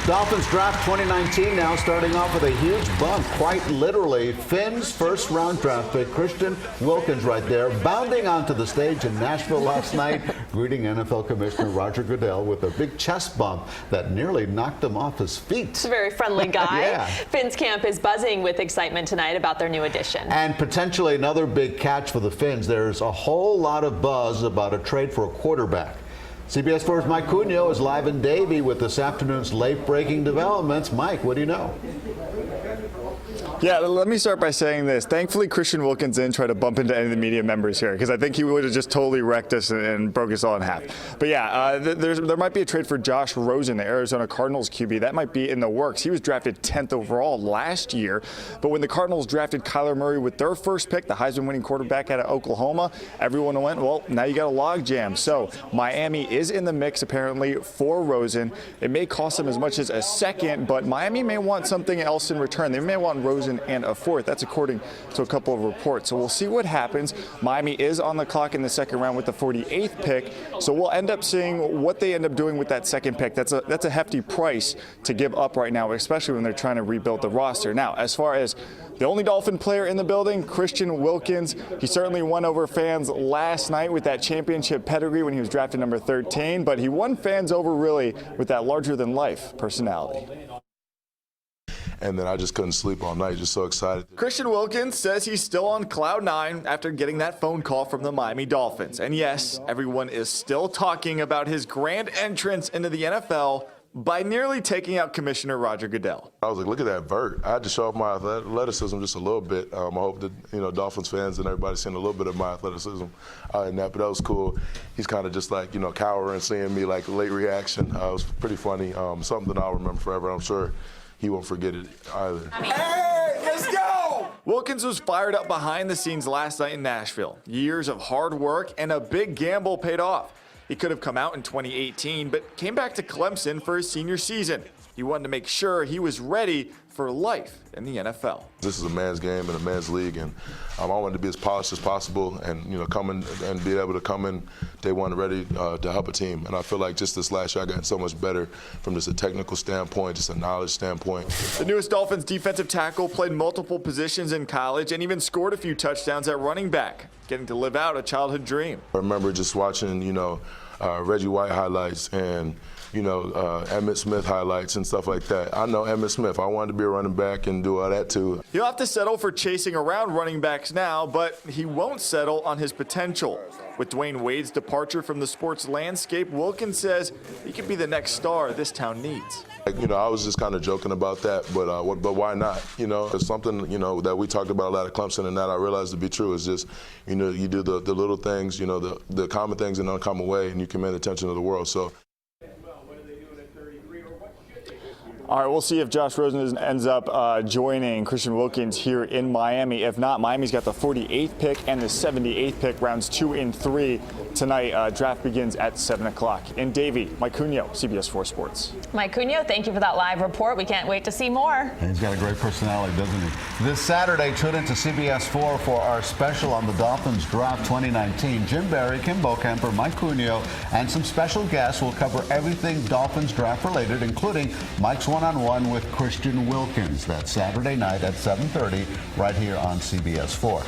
Dolphins draft 2019 now starting off with a huge bump, quite literally. Finn's first-round draft pick, Christian Wilkins right there, bounding onto the stage in Nashville last night, greeting NFL Commissioner Roger Goodell with a big chest bump that nearly knocked him off his feet. He's a very friendly guy. Yeah. Finn's camp is buzzing with excitement tonight about their new addition. And potentially another big catch for the Finns. There's a whole lot of buzz about a trade for a quarterback. CBS 4's Mike Cunio is live in Davie with this afternoon's late-breaking developments. Mike, what do you know? Yeah, let me start by saying this. Thankfully, Christian Wilkins didn't try to bump into any of the media members here, because I think he would have just totally wrecked us and broke us all in half. But yeah, there might be a trade for Josh Rosen, the Arizona Cardinals QB. That might be in the works. He was drafted 10th overall last year, but when the Cardinals drafted Kyler Murray with their first pick, the Heisman-winning quarterback out of Oklahoma, everyone went, well, now you got a logjam. So Miami is in the mix, apparently, for Rosen. It may cost them as much as a second, but Miami may want something else in return. They may want Rosen and a fourth. That's according to a couple of reports. So we'll see what happens. Miami is on the clock in the second round with the 48th pick. So we'll end up seeing what they end up doing with that second pick. That's a hefty price to give up right now, especially when they're trying to rebuild the roster. Now, as far as the only Dolphin player in the building, Christian Wilkins, he certainly won over fans last night with that championship pedigree when he was drafted number 13, but he won fans over really with that larger-than-life personality. And then I just couldn't sleep all night, just so excited. Christian Wilkins says he's still on cloud nine after getting that phone call from the Miami Dolphins. And yes, everyone is still talking about his grand entrance into the NFL by nearly taking out Commissioner Roger Goodell. I was like, look at that vert. I had to show off my athleticism just a little bit. I hope that, Dolphins fans and everybody's seen a little bit of my athleticism in that, but that was cool. He's kind of just like, cowering, seeing me, like late reaction. It was pretty funny, something that I'll remember forever. I'm sure he won't forget it either. Hey, let's go! Wilkins was fired up behind the scenes last night in Nashville. Years of hard work and a big gamble paid off. He could have come out in 2018, but came back to Clemson for his senior season. He wanted to make sure he was ready for life in the NFL. This is a man's game and a man's league, and I wanted to be as polished as possible and, come in and be able to come in day one ready to help a team. And I feel like just this last year I got so much better from just a technical standpoint, just a knowledge standpoint. The newest Dolphins defensive tackle played multiple positions in college and even scored a few touchdowns at running back, getting to live out a childhood dream. I remember just watching, Reggie White highlights and Emmitt Smith highlights and stuff like that. I know Emmitt Smith. I wanted to be a running back and do all that too. He'll have to settle for chasing around running backs now, but he won't settle on his potential. With Dwayne Wade's departure from the sports landscape, Wilkins says he could be the next star this town needs. I was just kind of joking about that, but why not? It's something, that we talked about a lot at Clemson, and that I realized to be true is just, you do the little things, the common things in an uncommon way, and you command attention to the world. So. All right, we'll see if Josh Rosen ends up joining Christian Wilkins here in Miami. If not, Miami's got the 48th pick and the 78th pick, rounds 2 and 3 tonight. Draft begins at 7 o'clock. In Davie, Mike Cunio, CBS 4 Sports. Mike Cunio, thank you for that live report. We can't wait to see more. And he's got a great personality, doesn't he? This Saturday, tune into CBS 4 for our special on the Dolphins Draft 2019. Jim Barry, Kim Bokemper, Mike Cunio, and some special guests will cover everything Dolphins draft related, including Mike's one-on-one with Christian Wilkins. That's Saturday night at 7:30 right here on CBS 4.